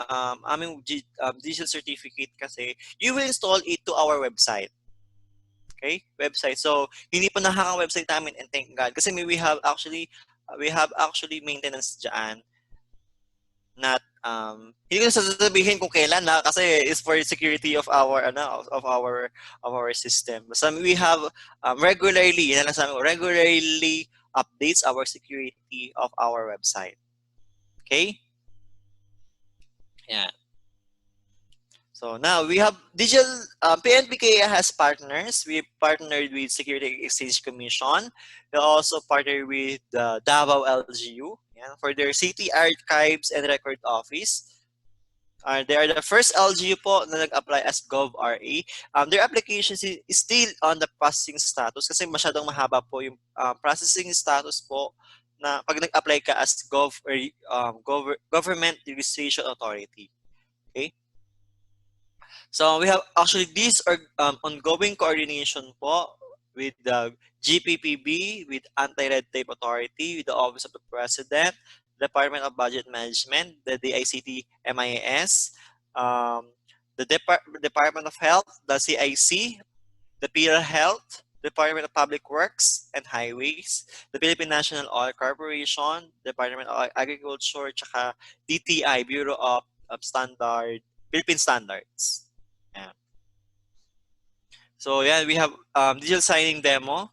digital certificate kasi, you will install it to our website. Okay? Website. So, hindi pa na-hack ang website namin, and thank God. Kasi we have actually maintenance diyan. Not hindi ko sasabihin kung kailan na kasi it's for security of our system. So we have regularly updates our security of our website. Okay? Yeah. So now we have digital PNPK has partners. We partnered with Security Exchange Commission. We also partnered with the Davao LGU for their city archives and record office. They are the first LGU po na nag-apply as GovRA. Their application is still on the processing status kasi masyadong mahaba po yung processing status po na pag nag-apply ka as Government Registration Authority. Okay? So we have actually these are ongoing coordination po with the GPPB, with Anti-Red Tape Authority, with the Office of the President, Department of Budget Management, the DICT MIS, the Department of Health, the CIC, the PhilHealth, Department of Public Works and Highways, the Philippine National Oil Corporation, Department of Agriculture, tsaka DTI, Bureau of Philippine Standards. Yeah. So yeah, we have digital signing demo.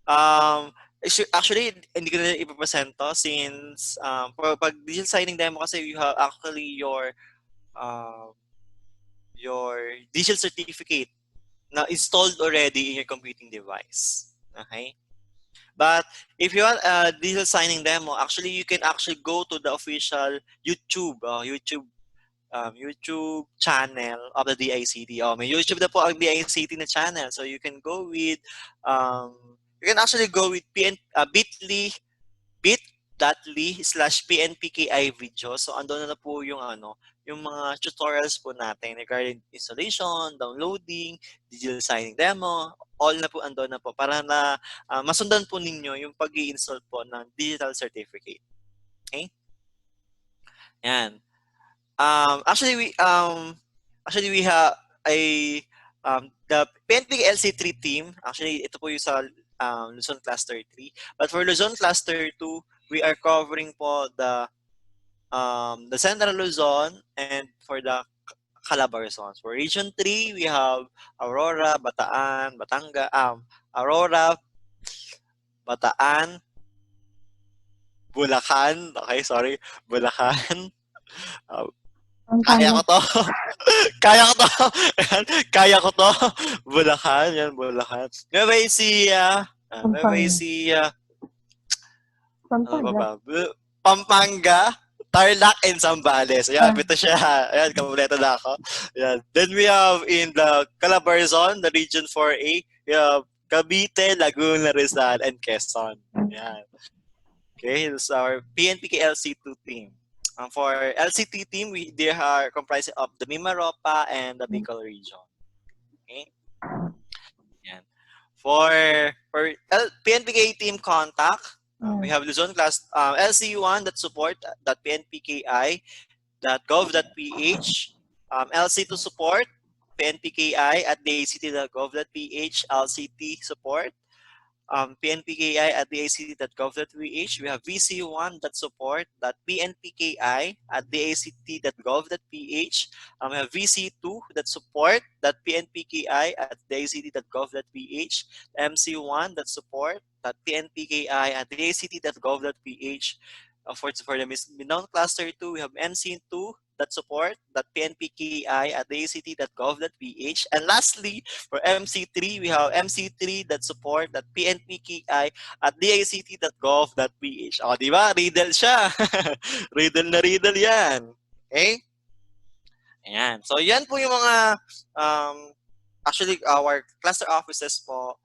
Actually, hindi ko na ipapresent to since pag digital signing demo kasi you have actually your digital certificate na installed already in your computing device. Okay? But if you want a digital signing demo, actually you can actually go to the official YouTube channel of the DICT. May YouTube na po ang DICT na channel. So you can go with you can actually go with bit.ly/PNPKI video. So andun na po yung yung mga tutorials po natin regarding installation, downloading, digital signing demo, all na po andun na po para na masundan po ninyo yung pag-i-install po ng digital certificate. Okay? Yan. Actually we have the PNP LC3 team. Actually ito po yung sa Luzon Cluster 3. But for Luzon Cluster 2, we are covering po the Central Luzon and for the Calabarzon. For Region 3, we have Aurora, Bataan, Aurora, Bataan, Bulacan. Okay, sorry. Bulacan. Kaya ko to. Kaya ko to. Kaya ko to. Bulacan. Yan, Bulacan. Nueva Ecija. Nueva Ecija. Pampanga. Tarlac and Zambales. Ayan, ito siya. Ayan, kompleto na ako. Ayan. Then we have in the Calabarzon, the Region 4A, we have Cavite, Laguna, Rizal, and Quezon. Ayan. Okay, this is our PNPK LC2 team. For LCT team, they are comprised of the Mimaropa and the Bicol region. Okay. Yan. For PNPK team contact, we have Luzon class LC1 that support .pnpki.gov.ph, LC2 support PNPKI at DICT.gov.ph, LCT support PNPKI at DICT.gov.ph. We have VC1 that support .pnpki at DICT.gov.ph. We have VC2 that support .pnpki at DICT.gov.ph. MC1 that support .pnpki at DICT.gov.ph. For the Mindanao Cluster 2, we have MC2 that support .pnpki at DICT.gov.ph. And lastly, for MC3, we have MC3 that support .pnpki at DICT.gov.ph. O, di ba? Riddle siya. Riddle na riddle yan. Okay? Ayan. So, yan po yung mga actually, our cluster offices po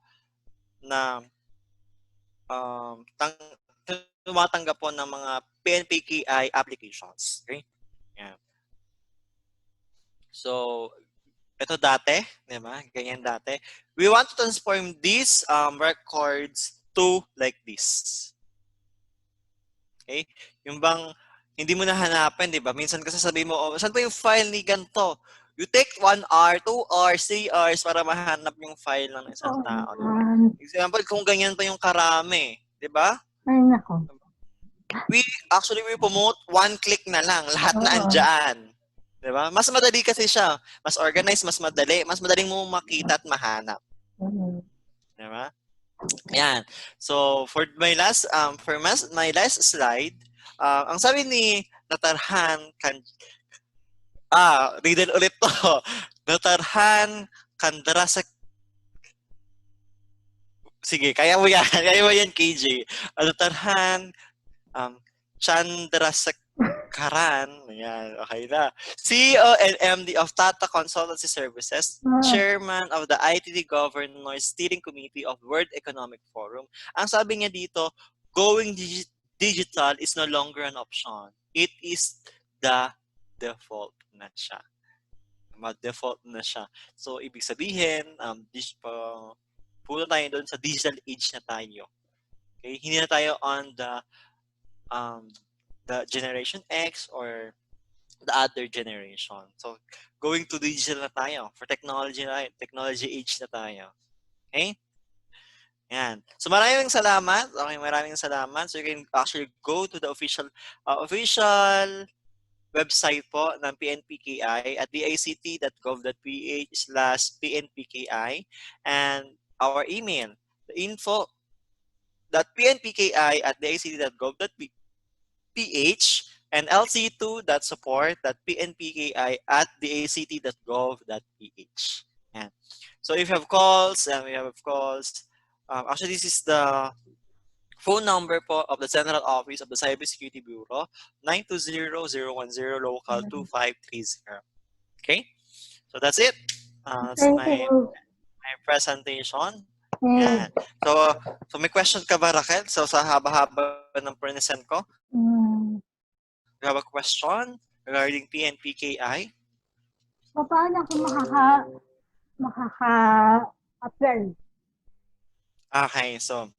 na tumatanggap po ng mga PNPKI applications. Okay? Yeah. So, ito dati, di ba? Ganyan dati. We want to transform these records to like this. Okay? Yung bang hindi mo na hanapin, di ba? Minsan kasi sabihin mo, oh, saan ba yung file ni ganito? You take 1 hour, 2 hours, 3 hours para mahanap yung file ng isang tao. Example, kung ganyan pa yung karami, di ba? Ay, nako. We promote one click na lang. Lahat na andyan. Diba? Mas madali kasi siya. Mas organized, mas madali. Mas madaling mo makita at mahanap. Diba? Yan. So, for my last slide, ang sabi ni Natarhan riddle ulit to. Natarhan Kandarasa. Sige, kaya mo yan. Kaya mo yan, KJ. Natarhan Chandrasekaran, ayan, okay na. CEO and MD of Tata Consultancy Services, Chairman of the ITD Governors Steering Committee of World Economic Forum. Ang sabi niya dito, going digital is no longer an option. It is the default na siya. Default na siya. So, ibig sabihin, puno tayo doon sa digital age na tayo. Okay? Hindi na tayo on the Generation X or the other generation. So, going to digital na tayo. For technology age na tayo. Okay? Yan. So maraming salamat. Okay, maraming salamat. So you can actually go to the official website po ng PNPKI at dict.gov.ph/PNPKI and our email, the info.pnpki@dict.gov.ph and lc2.support.pnpki@dict.gov.ph. Yan. So if you have calls, we have calls. Actually, this is the phone number po of the Central Office of the Cybersecurity Bureau, 920-010 local 2530. Okay? So that's it. That's Thank my you. presentation. Yes. Yan. So may question ka ba, Raquel? So sa haba-haba ng present ko, you have a question regarding PNPKI? Paano ako makaka-apply? Okay, so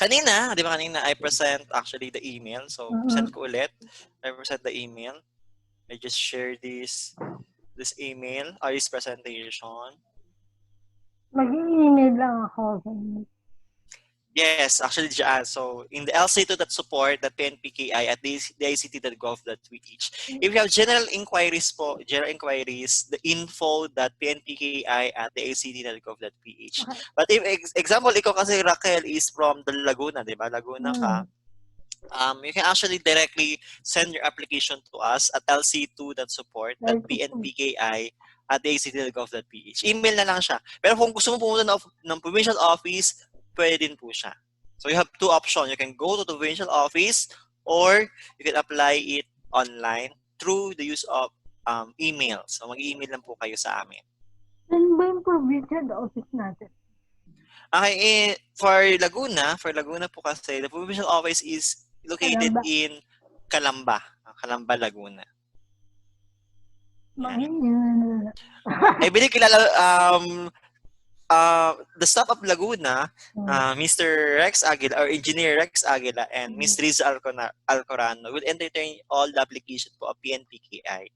kanina, di ba kanina, I present actually the email. So, present ko ulit. I present the email. I just share this email or this presentation. Mag-i-email lang ako. Yes, actually dyan. So, in the lc2.support.pnpki@dict.gov.ph. If you have general inquiries po, the info.pnpki@dict.gov.ph. But if, example, ikaw kasi, Raquel, is from the Laguna, di ba? Laguna ka. You can actually directly send your application to us at lc2.support.pnpki@dict.gov.ph. Email na lang siya. Pero kung gusto mo pumunta ng provincial office, pwede din po siya. So you have two options. You can go to the provincial office or you can apply it online through the use of email. So mag-email lang po kayo sa amin. Saan ba yung provincial office natin? Okay, for Laguna po kasi, the provincial office is located in Calamba, Laguna. I believe kilala the staff of Laguna, Mr. Rex Aguila or Engineer Rex Aguila and Ms. Riza Alcorano will entertain all the application po of PNPKI.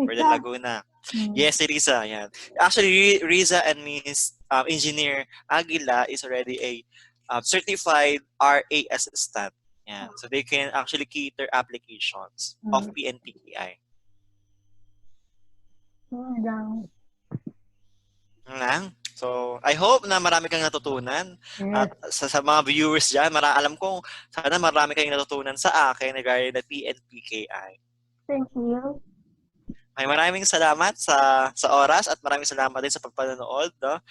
For the Laguna. Yes, Riza. Yan. Actually, Riza and Ms. Engineer Aguila is already a certified RA assistant. Yan. So they can actually cater applications of PNPKI. So, I hope na marami kang natutunan. At sa mga viewers dyan, alam kong sana marami kayong natutunan sa akin regarding the PNPKI. Thank you. Ay, maraming salamat sa oras at maraming salamat din sa pagpanonood. No?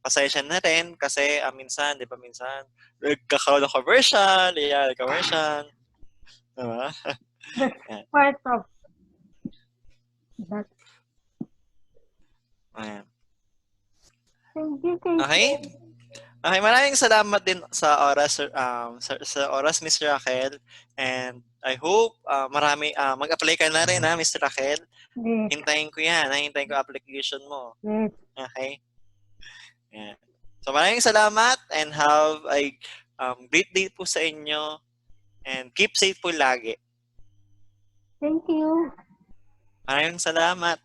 Pasensya na rin kasi minsan, di ba minsan, nagkakaroon ng commercial. Yeah, commercial. Diba? That's part of that. Ayan. Thank you. Okay? Okay, maraming salamat din sa oras sa oras, Ms. Raquel. And I hope mag-apply ka na rin, Ms. Raquel. Yes. Hintayin ko yan. Hintayin ko application mo. Yes. Okay? Yeah. So maraming salamat and have a great day po sa inyo. And keep safe po lagi. Thank you. Maraming salamat.